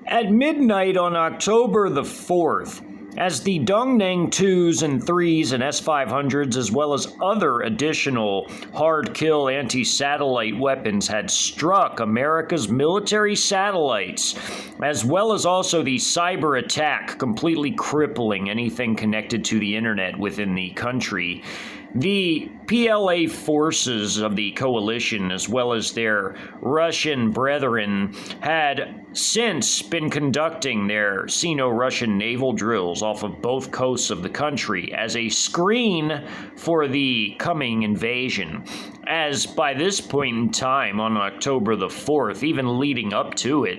At midnight on October the 4th, as the Dongnaeng 2s and 3s and S-500s, as well as other additional hard-kill anti-satellite weapons had struck America's military satellites, as well as also the cyber attack completely crippling anything connected to the internet within the country, the PLA forces of the coalition, as well as their Russian brethren, had since been conducting their Sino-Russian naval drills off of both coasts of the country as a screen for the coming invasion. As by this point in time, on October the 4th, even leading up to it,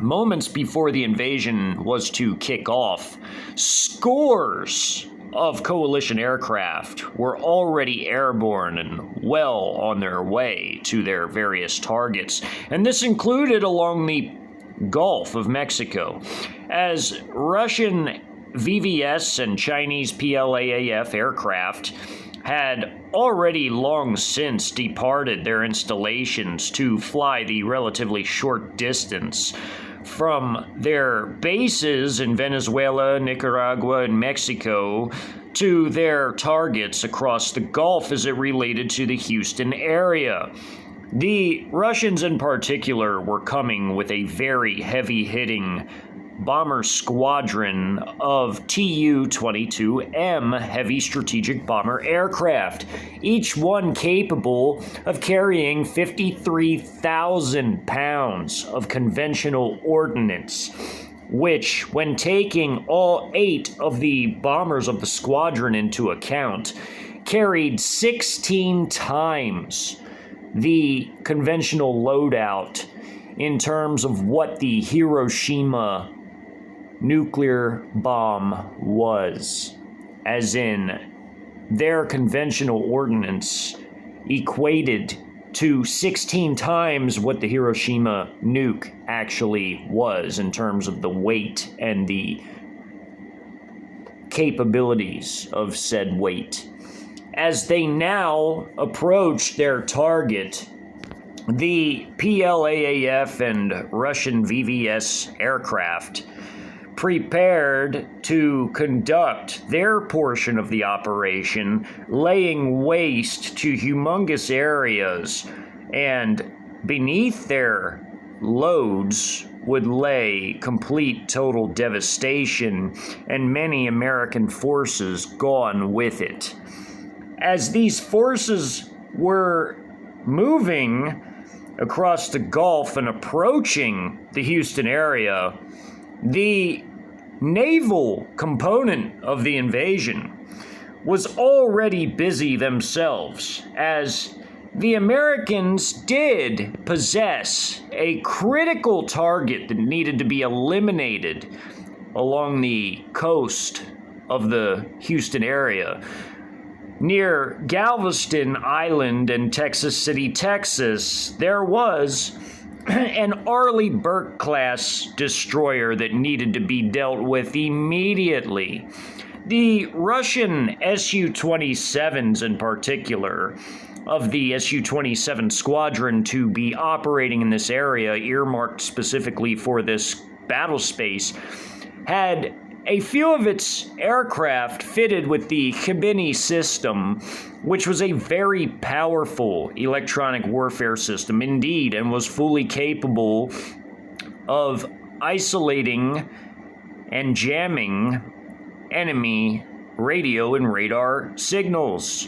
moments before the invasion was to kick off, scores of coalition aircraft were already airborne and well on their way to their various targets, and this included along the Gulf of Mexico, as Russian VVS and Chinese PLAAF aircraft had already long since departed their installations to fly the relatively short distance from their bases in Venezuela, Nicaragua, and Mexico to their targets across the Gulf as it related to the Houston area. The Russians in particular were coming with a very heavy-hitting bomber squadron of Tu-22M heavy strategic bomber aircraft, each one capable of carrying 53,000 pounds of conventional ordnance, which, when taking all 8 of the bombers of the squadron into account, carried 16 times the conventional loadout in terms of what the Hiroshima nuclear bomb was, as in their conventional ordnance equated to 16 times what the Hiroshima nuke actually was in terms of the weight and the capabilities of said weight. As they now approach their target, the PLAAF and Russian VVS aircraft prepared to conduct their portion of the operation, laying waste to humongous areas, and beneath their loads would lay complete total devastation and many American forces gone with it. As these forces were moving across the Gulf and approaching the Houston area, the naval component of the invasion was already busy themselves, as the Americans did possess a critical target that needed to be eliminated along the coast of the Houston area. Near Galveston Island in Texas City, Texas, there was an Arleigh-Burke Class Destroyer that needed to be dealt with immediately. The Russian Su-27s in particular, of the Su-27 squadron to be operating in this area, earmarked specifically for this battle space, had a few of its aircraft fitted with the Khibiny system, which was a very powerful electronic warfare system indeed, and was fully capable of isolating and jamming enemy radio and radar signals,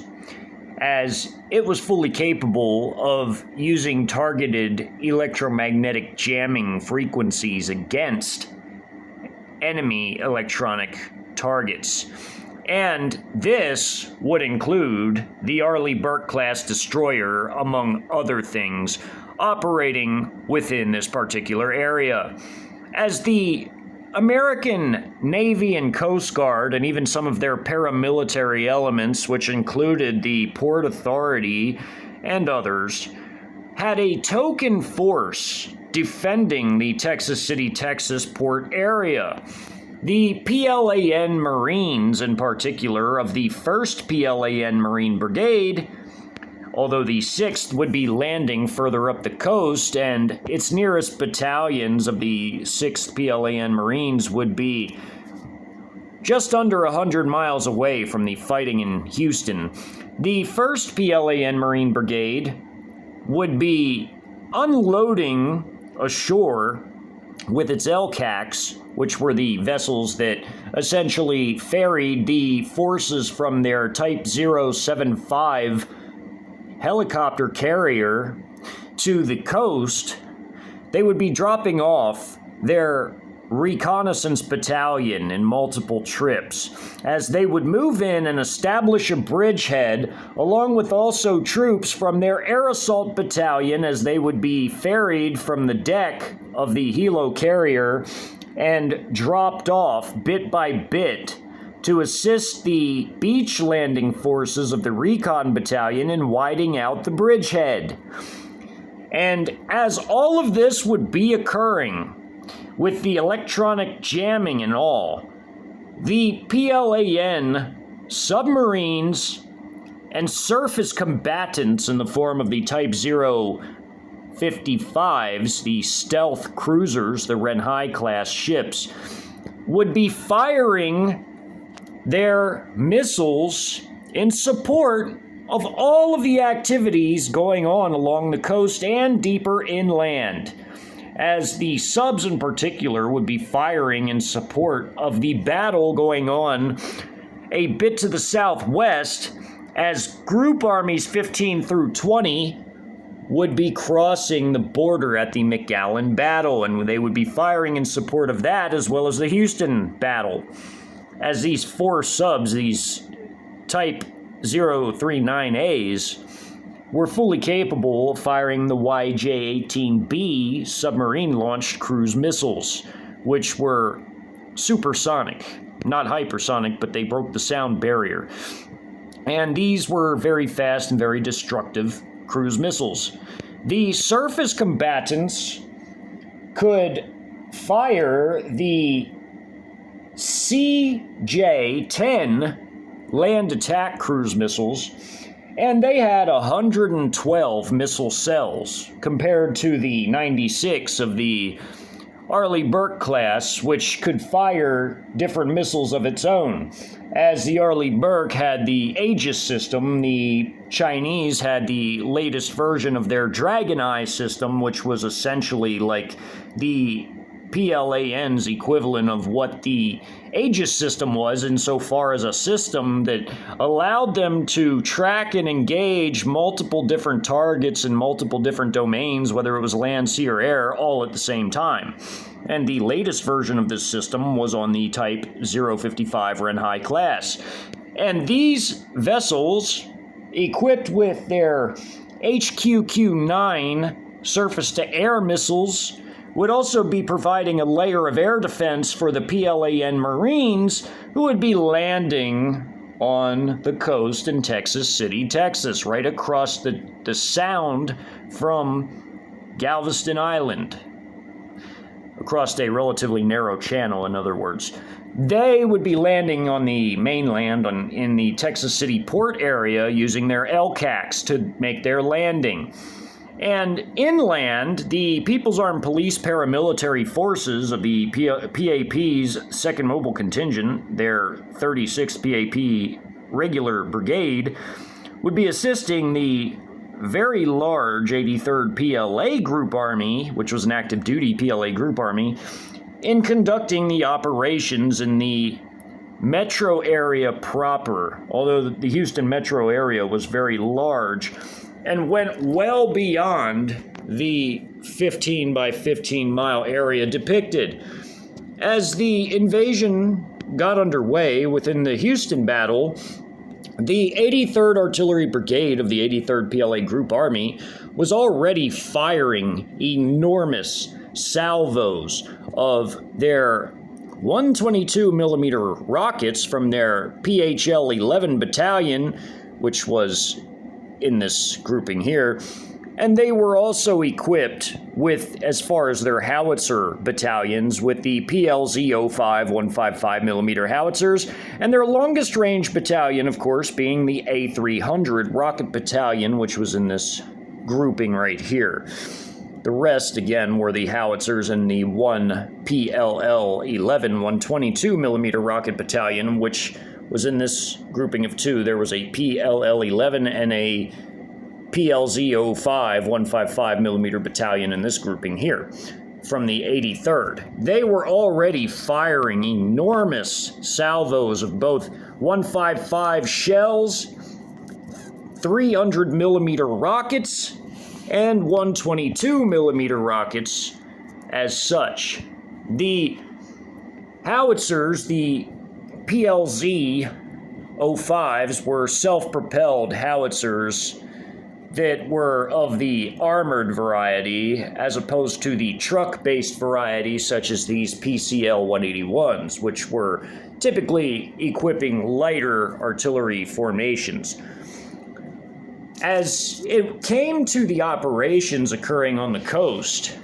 as it was fully capable of using targeted electromagnetic jamming frequencies against enemy electronic targets. And this would include the Arleigh-Burke Class Destroyer, among other things, operating within this particular area. As the American Navy and Coast Guard, and even some of their paramilitary elements, which included the Port Authority and others, had a token force defending the Texas City, Texas port area. The PLAN Marines, in particular, of the 1st PLAN Marine Brigade, although the 6th would be landing further up the coast, and its nearest battalions of the 6th PLAN Marines would be just under 100 miles away from the fighting in Houston. The 1st PLAN Marine Brigade would be unloading ashore with its LCACs, which were the vessels that essentially ferried the forces from their Type 075 helicopter carrier to the coast. They would be dropping off their reconnaissance battalion in multiple trips as they would move in and establish a bridgehead, along with also troops from their air assault battalion, as they would be ferried from the deck of the helo carrier and dropped off bit by bit to assist the beach landing forces of the recon battalion in widening out the bridgehead. And as all of this would be occurring, with the electronic jamming and all, the PLAN submarines and surface combatants in the form of the Type 055s, the stealth cruisers, the Renhai Class ships, would be firing their missiles in support of all of the activities going on along the coast and deeper inland, as the subs in particular would be firing in support of the battle going on a bit to the southwest, as Group Armies 15 through 20 would be crossing the border at the McGowan battle, and they would be firing in support of that as well as the Houston battle, as these 4 subs, these Type 039As, were fully capable of firing the YJ-18B submarine-launched cruise missiles, which were supersonic, not hypersonic, but they broke the sound barrier. And these were very fast and very destructive cruise missiles. The surface combatants could fire the CJ-10 land attack cruise missiles, and they had 112 missile cells compared to the 96 of the Arleigh-Burke class, which could fire different missiles of its own. As the Arleigh-Burke had the Aegis system, the Chinese had the latest version of their Dragon Eye system, which was essentially like the PLAN's equivalent of what the Aegis system was, insofar as a system that allowed them to track and engage multiple different targets in multiple different domains, whether it was land, sea, or air, all at the same time. And the latest version of this system was on the Type 055 Renhai class. And these vessels, equipped with their HQQ-9 surface-to-air missiles, would also be providing a layer of air defense for the PLAN Marines, who would be landing on the coast in Texas City, Texas, right across the sound from Galveston Island, across a relatively narrow channel, in other words. They would be landing on the mainland in the Texas City port area using their LCACs to make their landing. And inland, the People's Armed Police Paramilitary Forces of the PAP's 2nd Mobile Contingent, their 36th PAP regular brigade, would be assisting the very large 83rd PLA Group Army, which was an active duty PLA Group Army, in conducting the operations in the metro area proper, although the Houston metro area was very large and went well beyond the 15 by 15 mile area depicted. As the invasion got underway within the Houston battle, the 83rd Artillery Brigade of the 83rd PLA Group Army was already firing enormous salvos of their 122 millimeter rockets from their PHL 11 battalion, which was in this grouping here, And they were also equipped with, as far as their howitzer battalions, with the PLZ-05 155mm howitzers, and their longest range battalion, of course, being the A300 rocket battalion, which was in this grouping right here. The rest, again, were the howitzers and the one PLL-11 122mm rocket battalion, which was in this grouping of two. There was a PLL-11 and a PLZ-05 155mm battalion in this grouping here from the 83rd. They were already firing enormous salvos of both 155 shells, 300mm rockets, and 122mm rockets as such. The howitzers, the PLZ-05s, were self-propelled howitzers that were of the armored variety, as opposed to the truck-based variety, such as these PCL-181s, which were typically equipping lighter artillery formations. As it came to the operations occurring on the coast,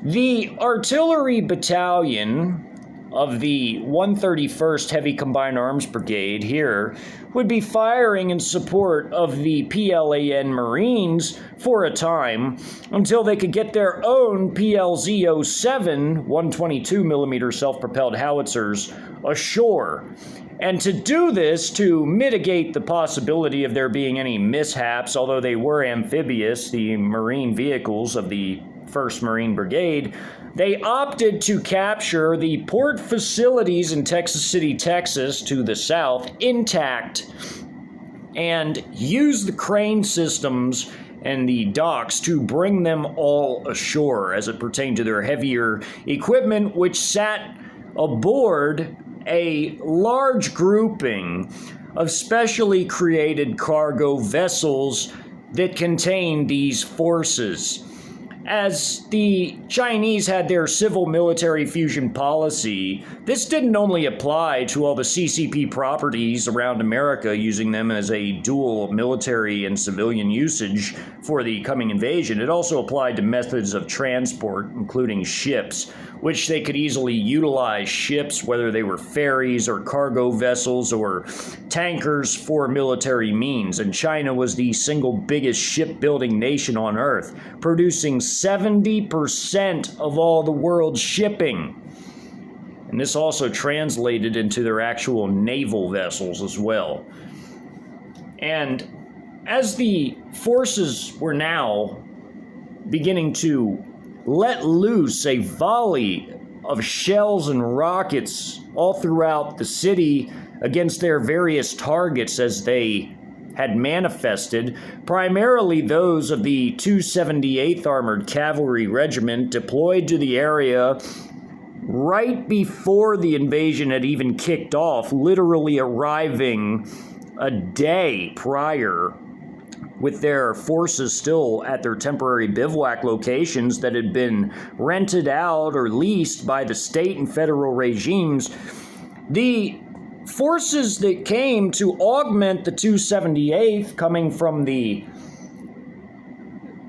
the artillery battalion of the 131st Heavy Combined Arms Brigade here would be firing in support of the PLAN Marines for a time until they could get their own PLZ-07 122mm self-propelled howitzers ashore. And to do this, to mitigate the possibility of there being any mishaps, although they were amphibious, the Marine vehicles of the 1st Marine Brigade, they opted to capture the port facilities in Texas City, Texas, to the south, intact, and use the crane systems and the docks to bring them all ashore as it pertained to their heavier equipment, which sat aboard a large grouping of specially created cargo vessels that contained these forces. As the Chinese had their civil-military fusion policy, this didn't only apply to all the CCP properties around America, using them as a dual military and civilian usage for the coming invasion. It also applied to methods of transport, including ships, which they could easily utilize ships, whether they were ferries or cargo vessels or tankers, for military means. And China was the single biggest shipbuilding nation on Earth, producing 70% of all the world's shipping. And this also translated into their actual naval vessels as well. And as the forces were now beginning to let loose a volley of shells and rockets all throughout the city against their various targets as they had manifested, primarily those of the 278th Armored Cavalry Regiment deployed to the area right before the invasion had even kicked off, literally arriving a day prior, with their forces still at their temporary bivouac locations that had been rented out or leased by the state and federal regimes. The forces that came to augment the 278th, coming from the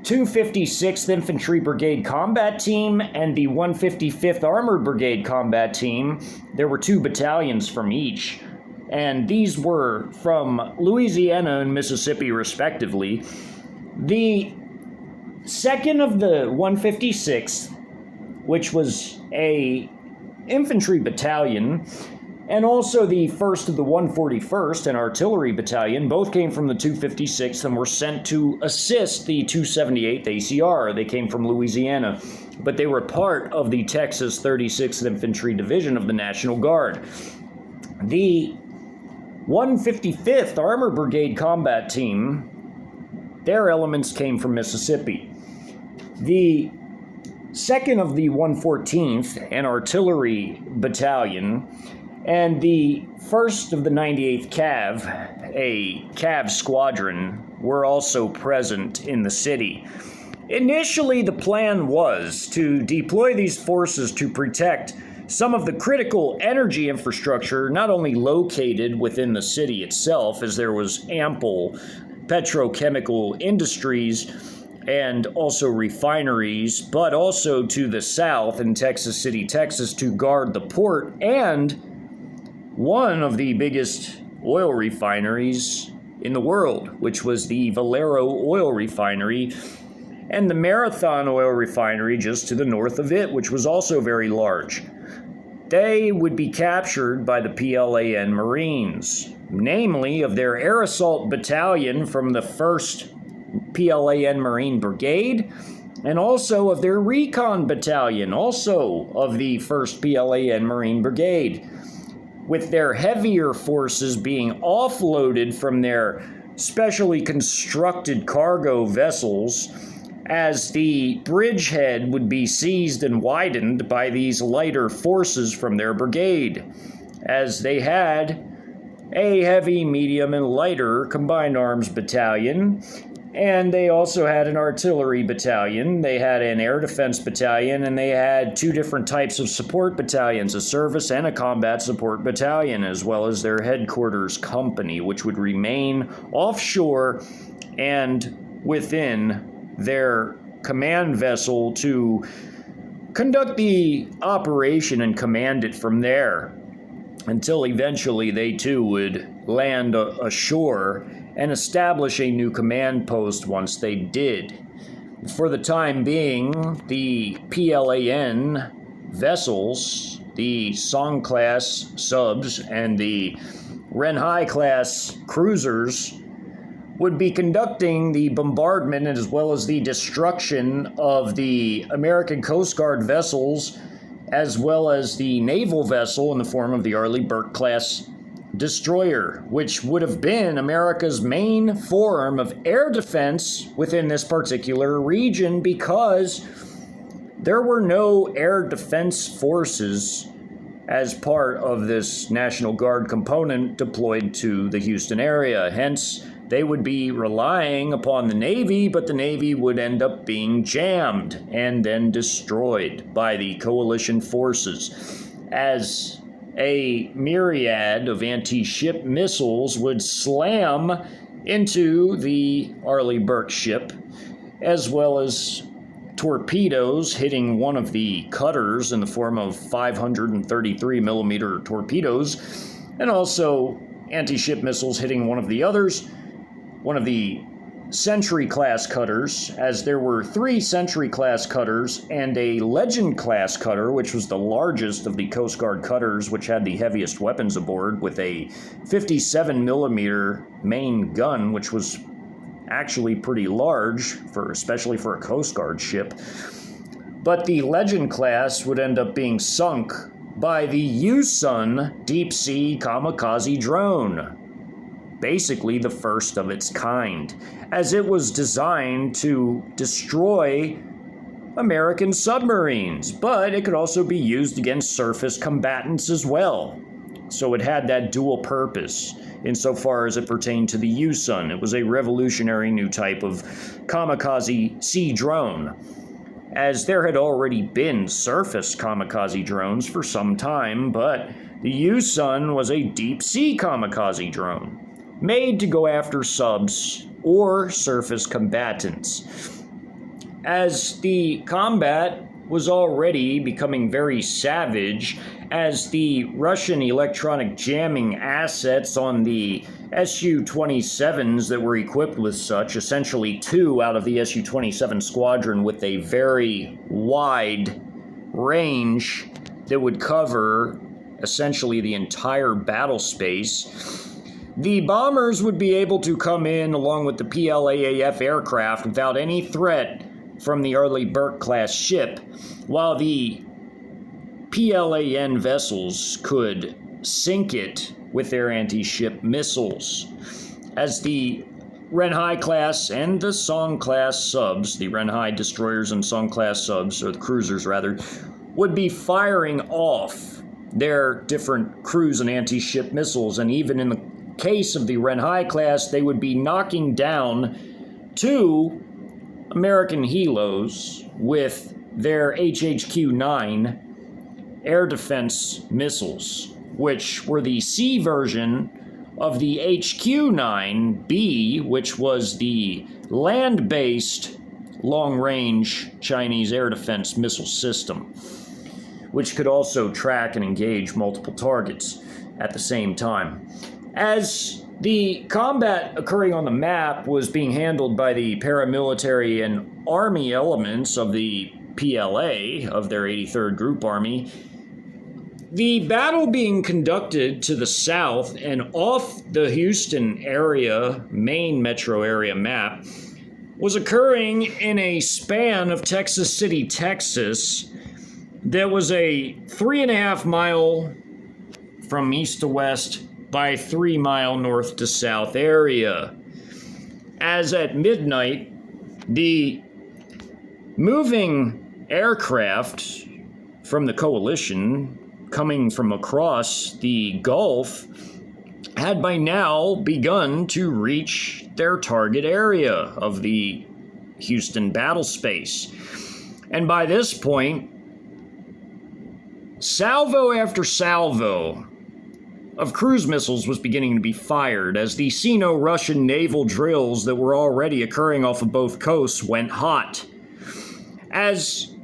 256th Infantry Brigade Combat Team and the 155th Armored Brigade Combat Team, there were 2 battalions from each. And these were from Louisiana and Mississippi, respectively. The 2nd of the 156th, which was a infantry battalion, and also the 1st of the 141st, an artillery battalion, both came from the 256th and were sent to assist the 278th ACR. They came from Louisiana, but they were part of the Texas 36th Infantry Division of the National Guard. The 155th Armored Brigade Combat Team, their elements came from Mississippi. The 2nd of the 114th, an artillery battalion, and the 1st of the 98th Cav, a Cav squadron, were also present in the city. Initially, the plan was to deploy these forces to protect some of the critical energy infrastructure, not only located within the city itself, as there was ample petrochemical industries and also refineries, but also to the south in Texas City, Texas, to guard the port and one of the biggest oil refineries in the world, which was the Valero oil refinery, and the Marathon oil refinery just to the north of it, which was also very large. They would be captured by the PLAN Marines, namely of their air assault battalion from the 1st PLAN Marine Brigade, and also of their recon battalion, also of the 1st PLAN Marine Brigade, with their heavier forces being offloaded from their specially constructed cargo vessels, as the bridgehead would be seized and widened by these lighter forces from their brigade, as they had a heavy, medium, and lighter combined arms battalion, and they also had an artillery battalion, they had an air defense battalion, and they had 2 different types of support battalions, a service and a combat support battalion, as well as their headquarters company, which would remain offshore and within their command vessel to conduct the operation and command it from there, until eventually they too would land ashore and establish a new command post once they did. For the time being, the PLAN vessels, the Song-class subs, and the Renhai Class Cruisers would be conducting the bombardment as well as the destruction of the American Coast Guard vessels, as well as the naval vessel in the form of the Arleigh-Burke Class Destroyer, which would have been America's main form of air defense within this particular region, because there were no air defense forces as part of this National Guard component deployed to the Houston area. Hence, they would be relying upon the Navy, but the Navy would end up being jammed and then destroyed by the coalition forces, as a myriad of anti-ship missiles would slam into the Arleigh-Burke ship, as well as torpedoes hitting one of the cutters in the form of 533 millimeter torpedoes, and also anti-ship missiles hitting one of the others, one of the Sentry-class cutters, as there were 3 Sentry-class cutters and a Legend-class cutter, which was the largest of the Coast Guard cutters, which had the heaviest weapons aboard, with a 57 millimeter main gun, which was actually pretty large, especially for a Coast Guard ship. But the Legend-class would end up being sunk by the Yousun Deep Sea Kamikaze drone, basically the first of its kind, as it was designed to destroy American submarines, but it could also be used against surface combatants as well. So it had that dual purpose insofar as it pertained to the Yousun. It was a revolutionary new type of kamikaze sea drone, as there had already been surface kamikaze drones for some time, but the Yousun was a deep sea kamikaze drone, made to go after subs or surface combatants. As the combat was already becoming very savage, as the Russian electronic jamming assets on the Su-27s that were equipped with such, essentially 2 out of the Su-27 squadron with a very wide range that would cover essentially the entire battle space, the bombers would be able to come in along with the PLAAF aircraft without any threat from the Arleigh-Burke class ship, while the PLAN vessels could sink it with their anti-ship missiles, as the Renhai class and the Song class subs, the Renhai destroyers and Song class subs, or the cruisers rather, would be firing off their different cruise and anti-ship missiles, and even in the case of the Renhai class, they would be knocking down 2 American helos with their HHQ-9 air defense missiles, which were the C version of the HQ-9B, which was the land-based long-range Chinese air defense missile system, which could also track and engage multiple targets at the same time. As the combat occurring on the map was being handled by the paramilitary and army elements of the PLA, of their 83rd Group Army, the battle being conducted to the south and off the Houston area, main metro area map, was occurring in a span of Texas City, Texas, that was a 3.5 mile from east to west by 3 mile north to south area. As at midnight, the moving aircraft from the coalition coming from across the Gulf had by now begun to reach their target area of the Houston battle space. And by this point, salvo after salvo of cruise missiles was beginning to be fired as the Sino-Russian naval drills that were already occurring off of both coasts went hot. As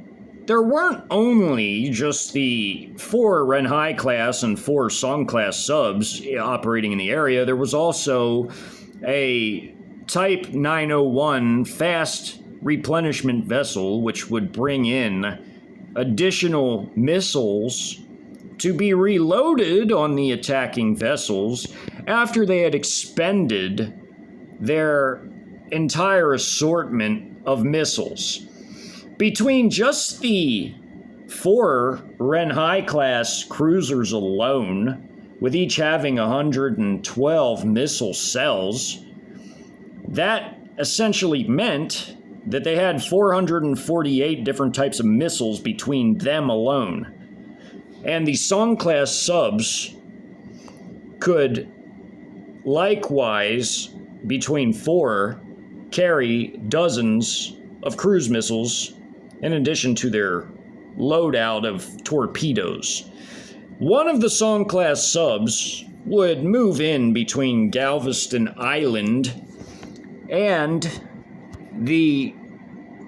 there weren't only just the 4 Renhai class and 4 Song class subs operating in the area, there was also a Type 901 fast replenishment vessel which would bring in additional missiles to be reloaded on the attacking vessels after they had expended their entire assortment of missiles. Between just the 4 Renhai Class Cruisers alone, with each having 112 missile cells, that essentially meant that they had 448 different types of missiles between them alone. And the Song class subs could likewise, between 4, carry dozens of cruise missiles in addition to their loadout of torpedoes. One of the Song class subs would move in between Galveston Island and the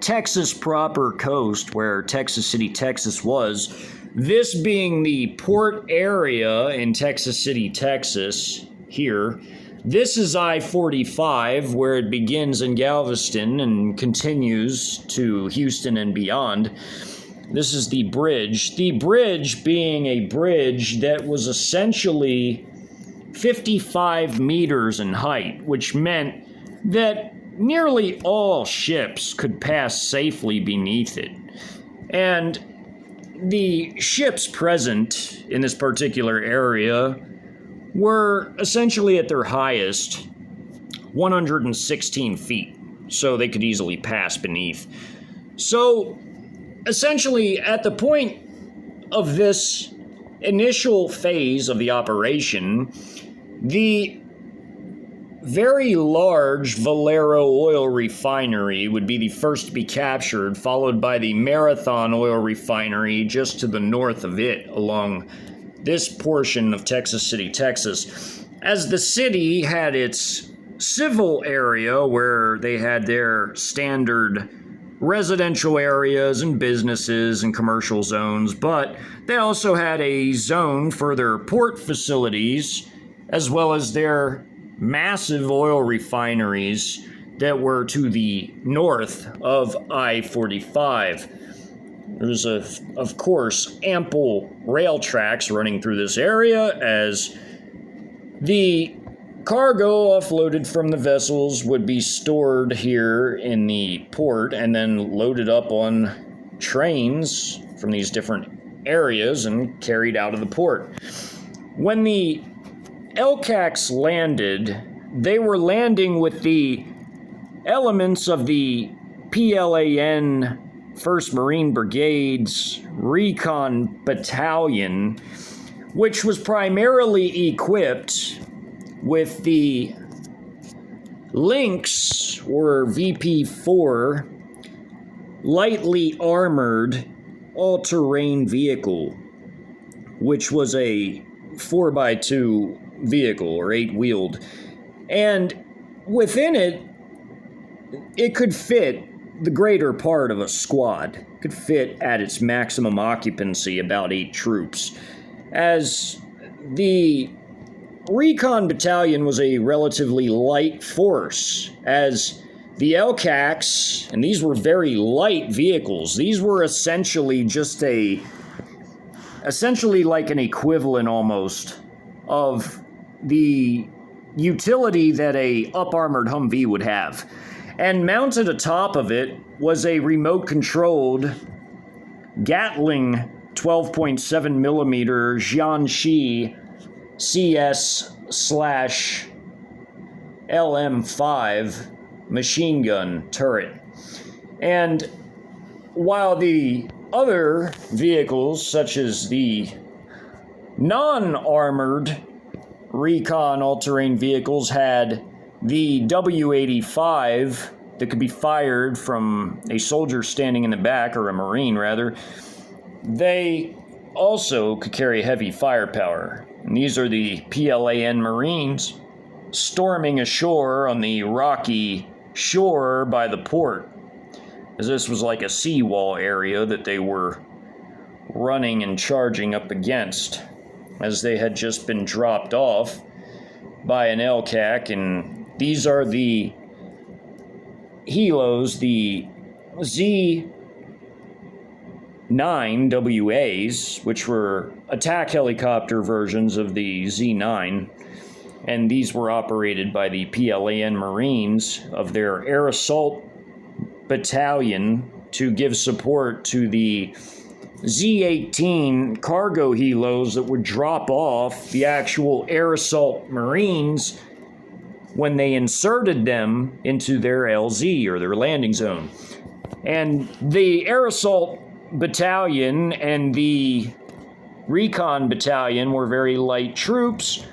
Texas proper coast where Texas City, Texas was, this being the port area in Texas City, Texas, here. This is I-45, where it begins in Galveston and continues to Houston and beyond. This is the bridge. The bridge being a bridge that was essentially 55 meters in height, which meant that nearly all ships could pass safely beneath it. And the ships present in this particular area were essentially at their highest 116 feet, so they could easily pass beneath. So essentially at the point of this initial phase of the operation, the very large Valero oil refinery would be the first to be captured, followed by the Marathon oil refinery just to the north of it along this portion of Texas City, Texas. As the city had its civil area where they had their standard residential areas and businesses and commercial zones, but they also had a zone for their port facilities as well as their massive oil refineries that were to the north of I-45. There's, of course, ample rail tracks running through this area as the cargo offloaded from the vessels would be stored here in the port and then loaded up on trains from these different areas and carried out of the port. When the LCACs landed, they were landing with the elements of the PLAN 1st Marine Brigade's Recon Battalion, which was primarily equipped with the Lynx, or VP-4, lightly armored all-terrain vehicle, which was a 4x2 vehicle, or 8-wheeled. And within it, it could fit the greater part of a squad. Could fit at its maximum occupancy about 8 troops. As the Recon Battalion was a relatively light force, as the LCACs, and these were very light vehicles, these were essentially like an equivalent almost of the utility that a up-armored Humvee would have. And mounted atop of it was a remote-controlled Gatling 12.7mm Jiangxi CS/LM5 machine gun turret. And while the other vehicles, such as the non-armored recon all-terrain vehicles, had the W-85 that could be fired from a soldier standing in the back, or a Marine rather, they also could carry heavy firepower. And these are the PLAN Marines storming ashore on the rocky shore by the port, as this was like a seawall area that they were running and charging up against, as they had just been dropped off by an LCAC. And these are the helos, the Z9WAs, which were attack helicopter versions of the Z9, and these were operated by the PLAN Marines of their Air Assault Battalion to give support to the Z-18 cargo helos that would drop off the actual Air Assault Marines when they inserted them into their LZ, or their landing zone. And the Air Assault Battalion and the Recon Battalion were very light troops,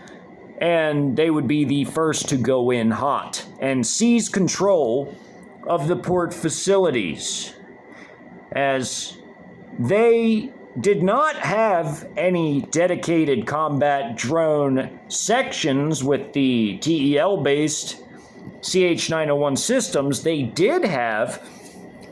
and they would be the first to go in hot and seize control of the port facilities, as they did not have any dedicated combat drone sections with the TEL-based CH-901 systems. They did have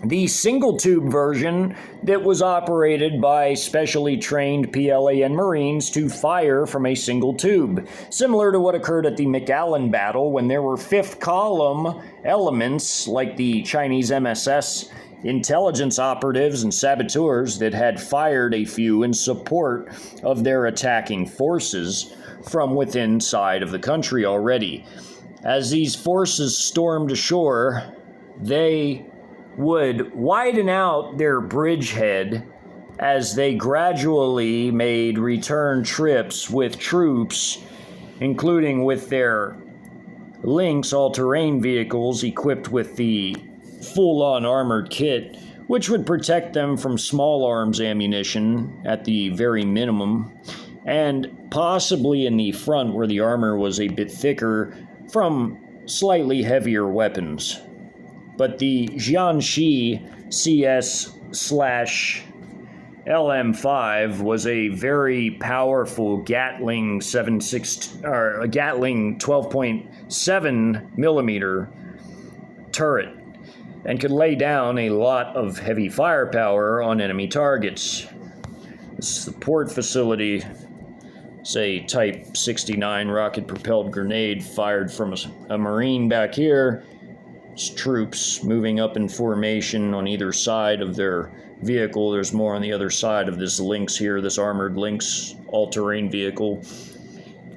the single-tube version that was operated by specially trained PLAN Marines to fire from a single tube, similar to what occurred at the McAllen battle when there were fifth column elements like the Chinese MSS intelligence operatives and saboteurs that had fired a few in support of their attacking forces from within inside of the country already. As these forces stormed ashore, they would widen out their bridgehead as they gradually made return trips with troops, including with their Lynx all-terrain vehicles equipped with the full-on armored kit, which would protect them from small arms ammunition at the very minimum, and possibly in the front where the armor was a bit thicker from slightly heavier weapons. But the Jiangxi CS/LM5 was a very powerful Gatling 12.7mm turret, and could lay down a lot of heavy firepower on enemy targets. This is the port facility. It's a Type 69 rocket-propelled grenade fired from a Marine back here. It's troops moving up in formation on either side of their vehicle. There's more on the other side of this Lynx here, this armored Lynx all-terrain vehicle.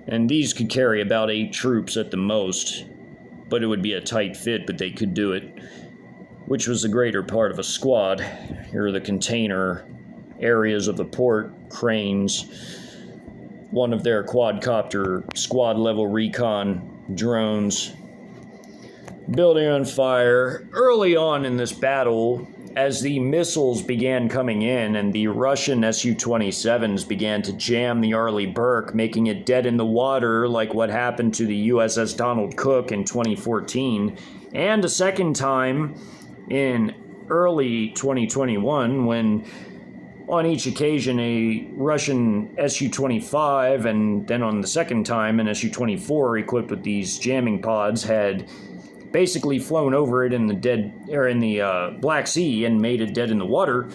And these could carry about 8 troops at the most, but it would be a tight fit, but they could do it, which was the greater part of a squad. Here are the container areas of the port, cranes, one of their quadcopter squad-level recon drones. Building on fire early on in this battle, as the missiles began coming in and the Russian Su-27s began to jam the Arleigh-Burke, making it dead in the water like what happened to the USS Donald Cook in 2014, and a second time in early 2021 when on each occasion a Russian Su-25 and then on the second time an Su-24 equipped with these jamming pods had basically flown over it in the Black Sea and made it dead in the water.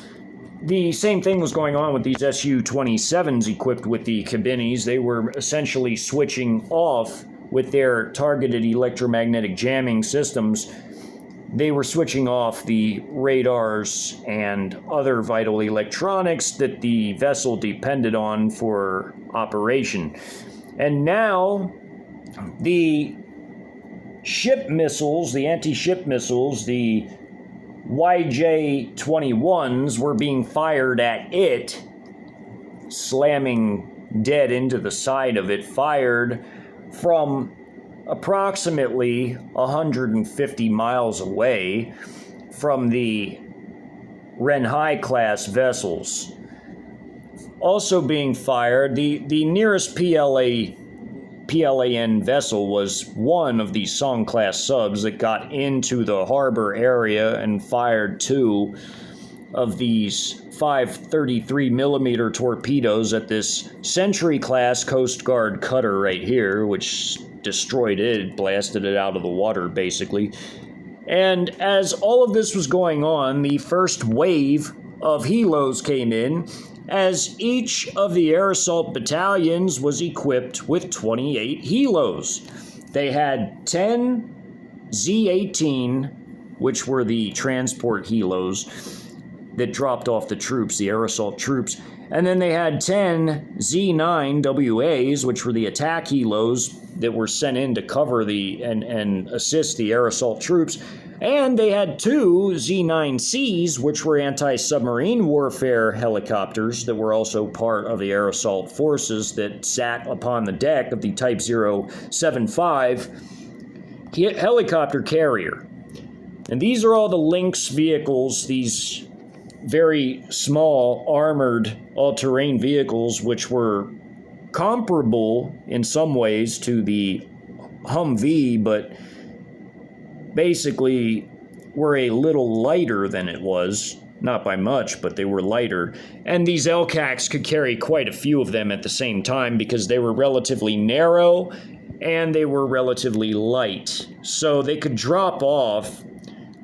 The same thing was going on with these Su-27s equipped with the Khibinys. They were essentially switching off with their targeted electromagnetic jamming systems. They were switching off the radars and other vital electronics that the vessel depended on for operation. And now the ship missiles, the anti-ship missiles, the YJ-21s were being fired at it, slamming dead into the side of it, fired from approximately 150 miles away from the Renhai Class vessels. Also being fired, the nearest PLAN vessel was one of the Song-class subs that got into the harbor area and fired 2 of these 533mm torpedoes at this Sentry-class Coast Guard cutter right here, which destroyed it, blasted it out of the water, basically. And as all of this was going on, the first wave of helos came in, as each of the air assault battalions was equipped with 28 helos. They had 10 Z-18, which were the transport helos that dropped off the troops, the air assault troops, and then they had 10 Z-9 WAs, which were the attack helos that were sent in to cover and assist the air assault troops. And they had 2 Z-9Cs, which were anti-submarine warfare helicopters that were also part of the air assault forces that sat upon the deck of the Type 075 helicopter carrier. And these are all the Lynx vehicles, these very small armored all-terrain vehicles, which were comparable in some ways to the Humvee, but basically were a little lighter than it was. Not by much, but they were lighter. And these LCACs could carry quite a few of them at the same time because they were relatively narrow and they were relatively light. So they could drop off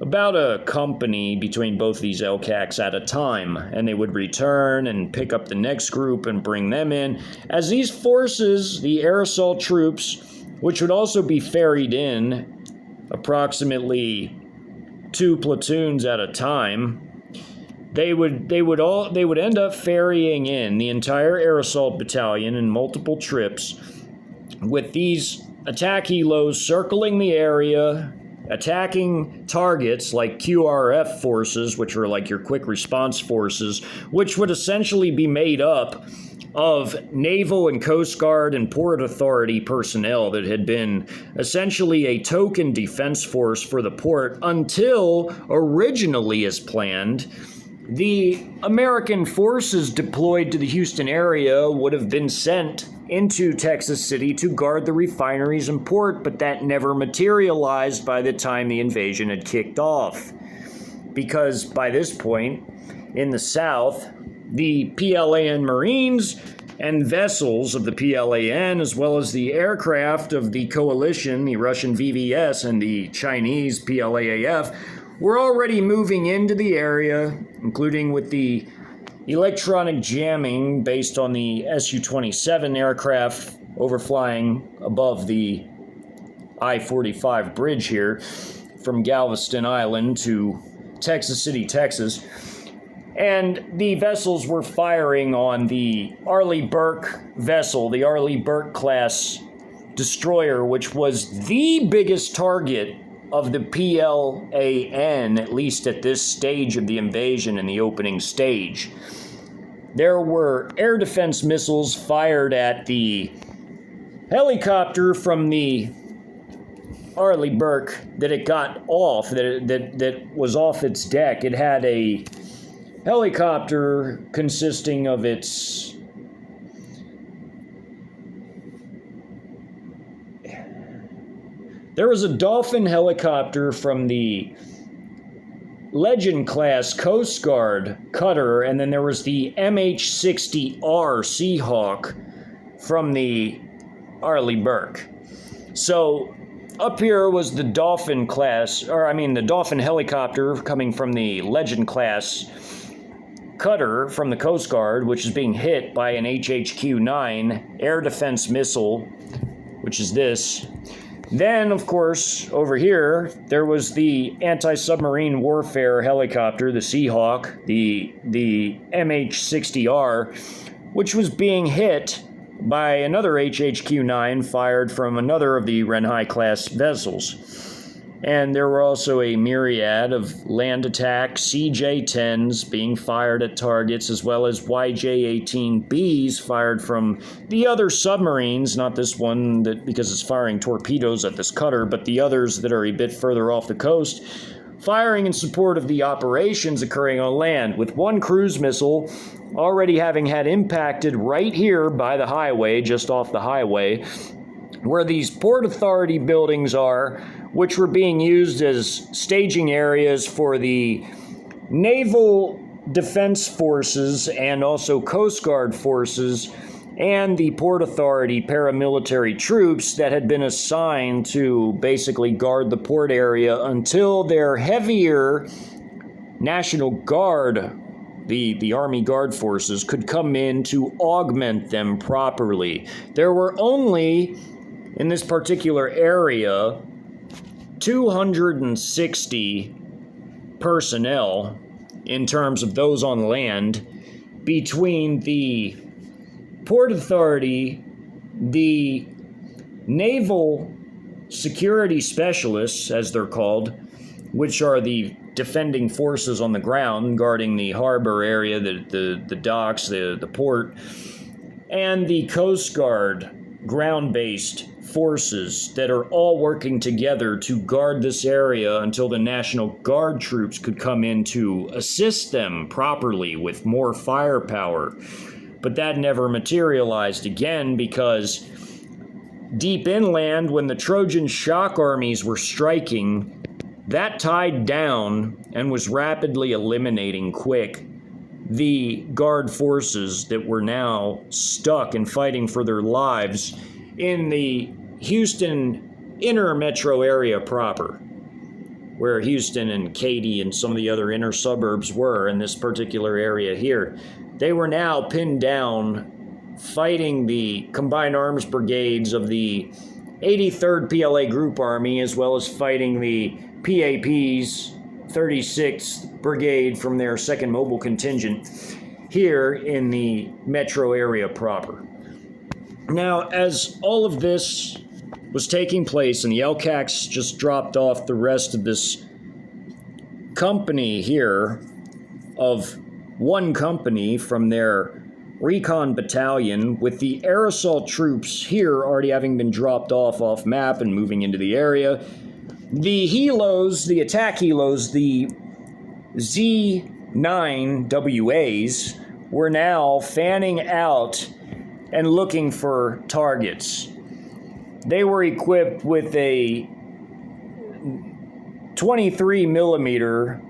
about a company between both these LCACs at a time, and they would return and pick up the next group and bring them in. As these forces, the air assault troops, which would also be ferried in approximately 2 platoons at a time, they would end up ferrying in the entire air assault battalion in multiple trips with these attack helos circling the area, attacking targets like QRF forces, which are like your quick response forces, which would essentially be made up of Naval and Coast Guard and Port Authority personnel that had been essentially a token defense force for the port until, originally as planned, the American forces deployed to the Houston area would have been sent into Texas City to guard the refineries and port, but that never materialized by the time the invasion had kicked off. Because by this point, in the South, the PLAN Marines and vessels of the PLAN, as well as the aircraft of the coalition, the Russian VVS and the Chinese PLAAF, were already moving into the area, including with the electronic jamming based on the Su-27 aircraft overflying above the I-45 bridge here from Galveston Island to Texas City, Texas. And the vessels were firing on the Arleigh-Burke vessel, the Arleigh-Burke Class Destroyer, which was the biggest target of the PLAN, at least at this stage of the invasion in the opening stage. There were air defense missiles fired at the helicopter from the Arleigh-Burke that it got off, that was off its deck. It had a helicopter consisting of its there was a Dolphin helicopter from the Legend class Coast Guard cutter, and then there was the MH-60R Seahawk from the Arleigh-Burke. So up here was the Dolphin class, the Dolphin helicopter coming from the Legend class cutter from the Coast Guard, which is being hit by an HHQ-9 air defense missile, which is this. Then, of course, over here, there was the anti-submarine warfare helicopter, the Seahawk, the MH-60R, which was being hit by another HHQ-9 fired from another of the Renhai Class vessels. And there were also a myriad of land attack CJ-10s being fired at targets, as well as YJ-18Bs fired from the other submarines, not this one because it's firing torpedoes at this cutter, but the others that are a bit further off the coast, firing in support of the operations occurring on land, with one cruise missile already having had impacted right here by the highway, just off the highway, where these Port Authority buildings are, which were being used as staging areas for the Naval Defense Forces and also Coast Guard forces and the Port Authority paramilitary troops that had been assigned to basically guard the port area until their heavier National Guard, the Army Guard forces, could come in to augment them properly. There were only, in this particular area, 260 personnel in terms of those on land between the Port Authority, the Naval Security Specialists, as they're called, which are the defending forces on the ground guarding the harbor area, the docks, the port, and the Coast Guard ground-based forces that are all working together to guard this area until the National Guard troops could come in to assist them properly with more firepower. But that never materialized again because deep inland, when the Trojan shock armies were striking, that tied down and was rapidly eliminating quick the Guard forces that were now stuck and fighting for their lives in the Houston inner metro area proper, where Houston and Katy and some of the other inner suburbs were in this particular area here. They were now pinned down fighting the combined arms brigades of the 83rd PLA Group Army, as well as fighting the PAP's 36th Brigade from their 2nd Mobile Contingent here in the metro area proper. Now, as all of this was taking place and the LCACs just dropped off the rest of this company here, of one company from their recon battalion, with the air assault troops here already having been dropped off map and moving into the area, the helos, the attack helos, the Z9WAs, were now fanning out and looking for targets. They were equipped with a 23mm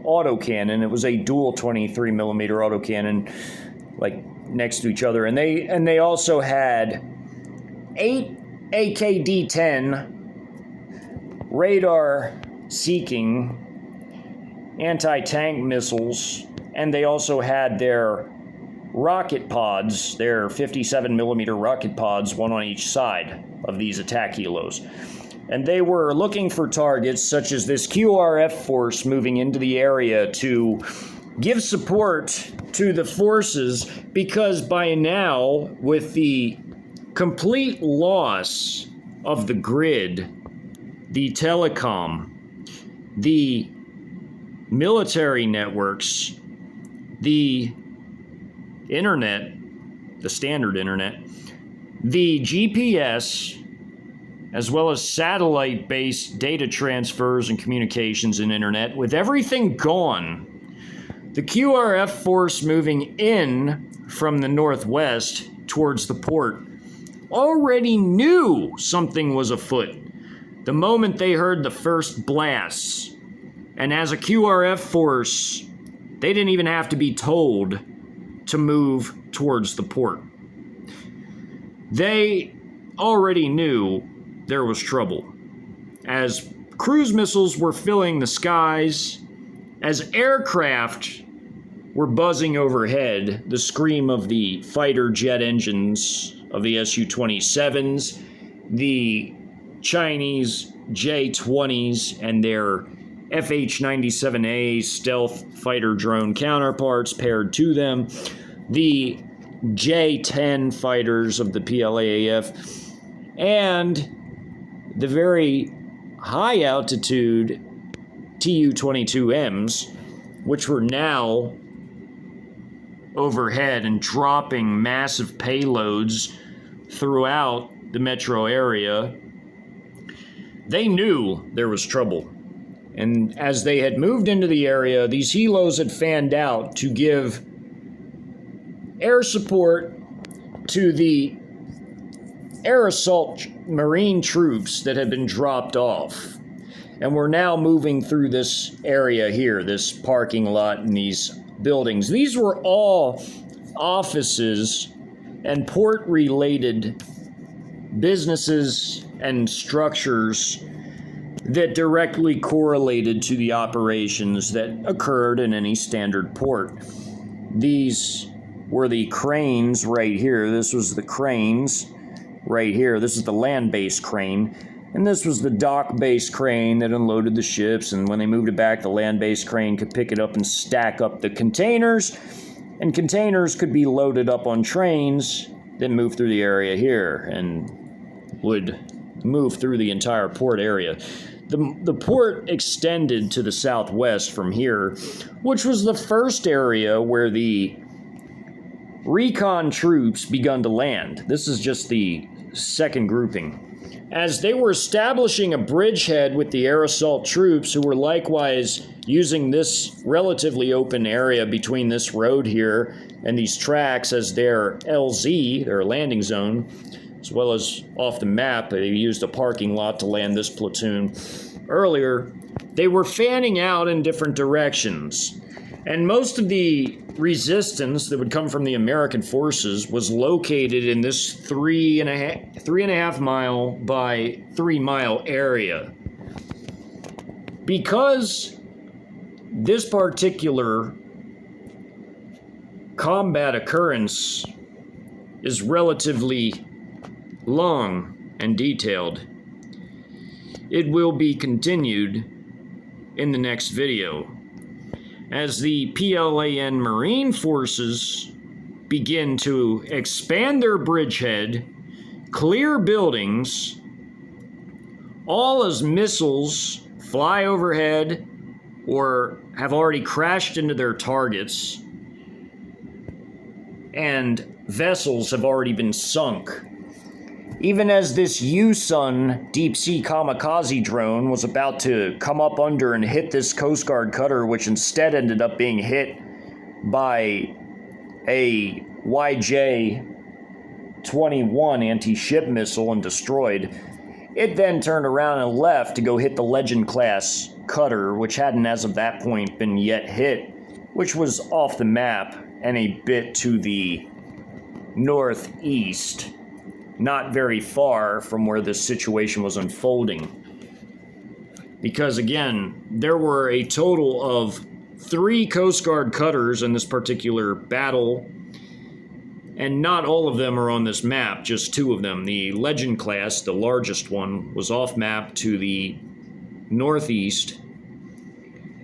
autocannon. It was a dual 23mm autocannon, like next to each other, and they also had 8 AKD-10 radar-seeking anti-tank missiles, and they also had their rocket pods, their 57mm rocket pods, one on each side of these attack helos. And they were looking for targets such as this QRF force moving into the area to give support to the forces, because by now, with the complete loss of the grid, the telecom, the military networks, the internet, the standard internet, the GPS, as well as satellite-based data transfers and communications and internet, with everything gone, the QRF force moving in from the northwest towards the port already knew something was afoot the moment they heard the first blasts. And as a QRF force, they didn't even have to be told to move towards the port. They already knew there was trouble. As cruise missiles were filling the skies, as aircraft were buzzing overhead, the scream of the fighter jet engines of the Su-27s, the Chinese J-20s and their FH-97A stealth fighter drone counterparts paired to them, the J-10 fighters of the PLAAF, and the very high altitude Tu-22Ms, which were now overhead and dropping massive payloads throughout the metro area. They knew there was trouble. And as they had moved into the area, these helos had fanned out to give air support to the air assault Marine troops that had been dropped off. And we're now moving through this area here, this parking lot and these buildings. These were all offices and port-related businesses and structures that directly correlated to the operations that occurred in any standard port. These were the cranes right here. This was the cranes right here. This is the land-based crane. And this was the dock-based crane that unloaded the ships, and when they moved it back, the land-based crane could pick it up and stack up the containers, and containers could be loaded up on trains that moved through the area here and would move through the entire port area. The port extended to the southwest from here, which was the first area where the recon troops begun to land. This is just the second grouping. As they were establishing a bridgehead with the air assault troops, who were likewise using this relatively open area between this road here and these tracks as their LZ, their landing zone, as well as off the map, they used a parking lot to land this platoon earlier. They were fanning out in different directions, and most of the resistance that would come from the American forces was located in this 3.5 mile by 3 mile area. Because this particular combat occurrence is relatively long and detailed, it will be continued in the next video, as the PLAN Marine forces begin to expand their bridgehead, clear buildings, all as missiles fly overhead or have already crashed into their targets, and vessels have already been sunk. Even as this Yousun Deep Sea Kamikaze drone was about to come up under and hit this Coast Guard cutter, which instead ended up being hit by a YJ-21 anti-ship missile and destroyed, it then turned around and left to go hit the Legend class cutter, which hadn't as of that point been yet hit, which was off the map and a bit to the northeast, not very far from where this situation was unfolding. Because again, there were a total of 3 Coast Guard cutters in this particular battle, and not all of them are on this map, just 2 of them. The Legend class, the largest one, was off map to the northeast,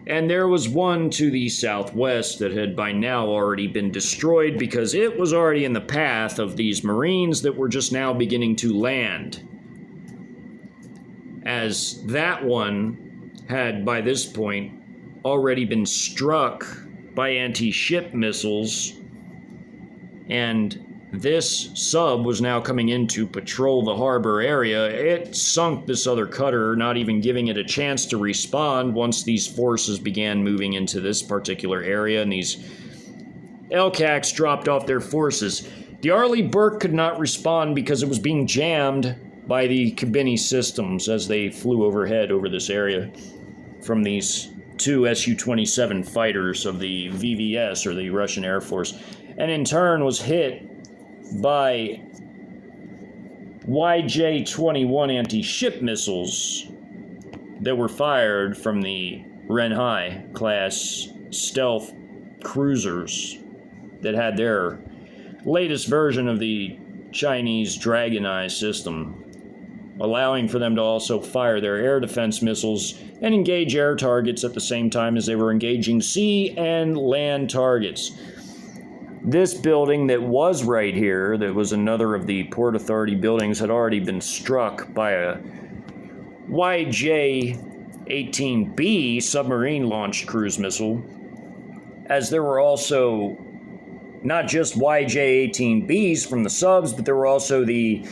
and there was one to the southwest that had by now already been destroyed because it was already in the path of these Marines that were just now beginning to land. As that one had by this point already been struck by anti-ship missiles, and this sub was now coming in to patrol the harbor area. It sunk this other cutter, not even giving it a chance to respond once these forces began moving into this particular area, and these LCACs dropped off their forces. The Arleigh-Burke could not respond because it was being jammed by the Khibiny systems as they flew overhead over this area from these 2 Su-27 fighters of the VVS, or the Russian Air Force, and in turn was hit by YJ-21 anti-ship missiles that were fired from the Renhai Class stealth cruisers that had their latest version of the Chinese Dragon Eye system, allowing for them to also fire their air defense missiles and engage air targets at the same time as they were engaging sea and land targets. This building that was right here, that was another of the Port Authority buildings, had already been struck by a YJ-18B submarine-launched cruise missile, as there were also not just YJ-18Bs from the subs, but there were also the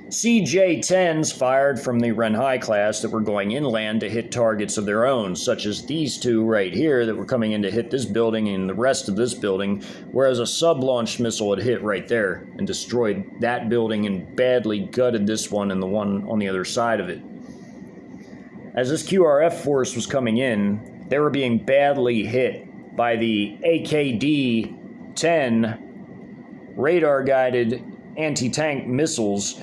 CJ-10s fired from the Renhai class that were going inland to hit targets of their own, such as these two right here that were coming in to hit this building and the rest of this building, whereas a sub-launched missile had hit right there and destroyed that building and badly gutted this one and the one on the other side of it. As this QRF force was coming in, they were being badly hit by the AKD-10 radar-guided anti-tank missiles,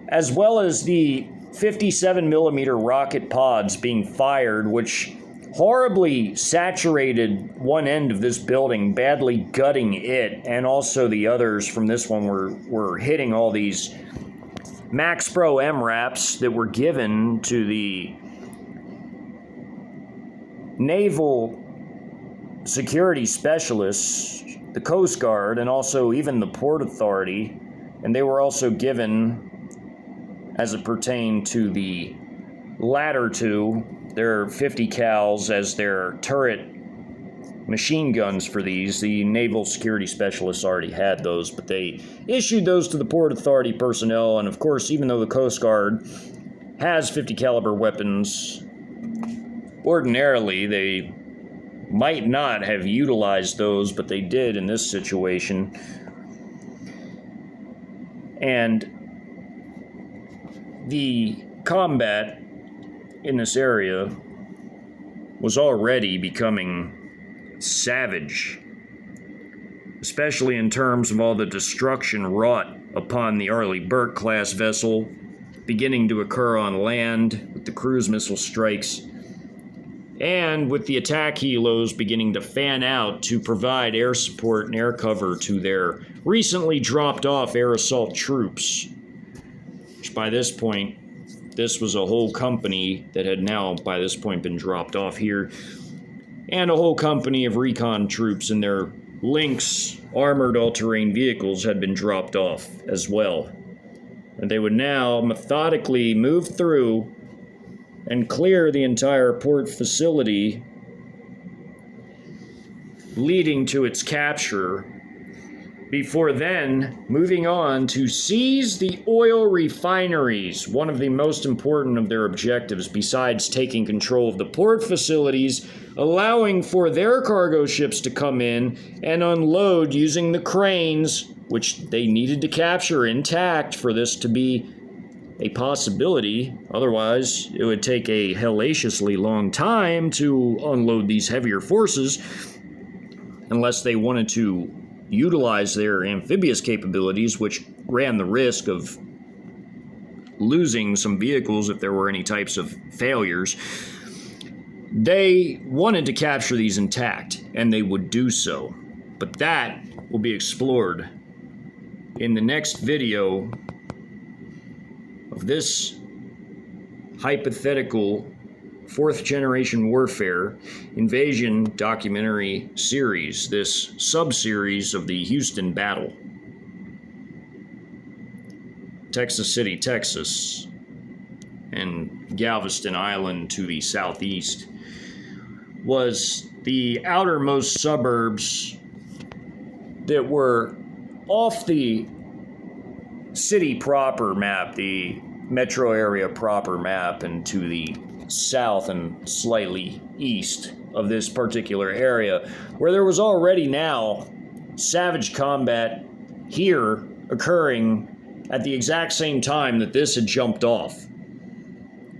as well as the 57mm rocket pods being fired, which horribly saturated one end of this building, badly gutting it, and also the others from this one were hitting all these Max Pro MRAPs that were given to the naval security specialists, the Coast Guard, and also even the Port Authority, and they were also given, as it pertained to the latter two, their 50 cals as their turret machine guns for these. The naval security specialists already had those, but they issued those to the Port Authority personnel, and of course, even though the Coast Guard has 50 caliber weapons, ordinarily they might not have utilized those, but they did in this situation. And the combat in this area was already becoming savage, especially in terms of all the destruction wrought upon the Arleigh-Burke class vessel, beginning to occur on land with the cruise missile strikes, and with the attack helos beginning to fan out to provide air support and air cover to their recently dropped off air assault troops. Which by this point, this was a whole company that had now by this point been dropped off here, and a whole company of recon troops and their Lynx armored all-terrain vehicles had been dropped off as well. And they would now methodically move through and clear the entire port facility, leading to its capture, before then moving on to seize the oil refineries, one of the most important of their objectives, besides taking control of the port facilities, allowing for their cargo ships to come in and unload using the cranes, which they needed to capture intact for this to be a possibility. Otherwise, it would take a hellaciously long time to unload these heavier forces, unless they wanted to utilize their amphibious capabilities, which ran the risk of losing some vehicles if there were any types of failures. They wanted to capture these intact, and they would do so. But that will be explored in the next video of this hypothetical fourth generation warfare invasion documentary series, this sub-series of the Houston battle. Texas City, Texas, and Galveston Island to the southeast was the outermost suburbs that were off the city proper map, the metro area proper map, and to the south and slightly east of this particular area, where there was already now savage combat here occurring at the exact same time that this had jumped off.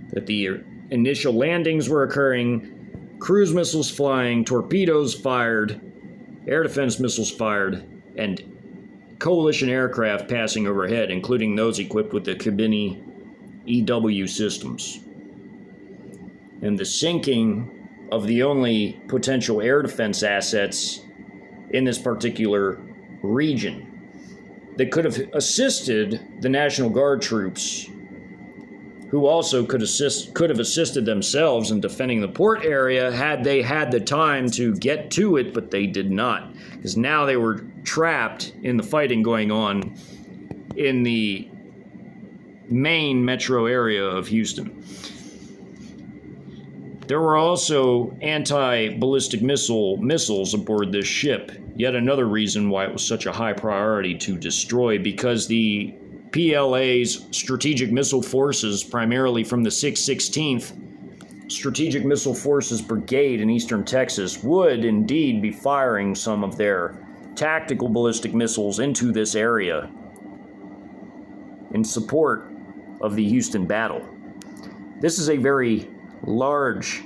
That the initial landings were occurring, cruise missiles flying, torpedoes fired, air defense missiles fired, and coalition aircraft passing overhead, including those equipped with the Khibiny EW systems. And the sinking of the only potential air defense assets in this particular region that could have assisted the National Guard troops, who also could have assisted themselves in defending the port area had they had the time to get to it, but they did not, because now they were trapped in the fighting going on in the main metro area of Houston. There were also anti-ballistic missiles aboard this ship, yet another reason why it was such a high priority to destroy, because the PLA's strategic missile forces, primarily from the 616th Strategic Missile Forces Brigade in eastern Texas, would indeed be firing some of their tactical ballistic missiles into this area in support of the Houston battle. This is a very large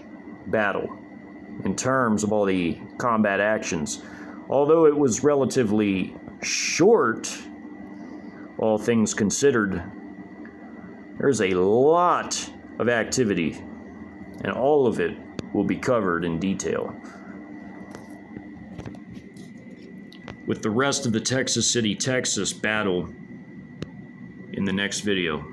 battle in terms of all the combat actions. Although it was relatively short, all things considered, there's a lot of activity, and all of it will be covered in detail, with the rest of the Texas City, Texas battle in the next video.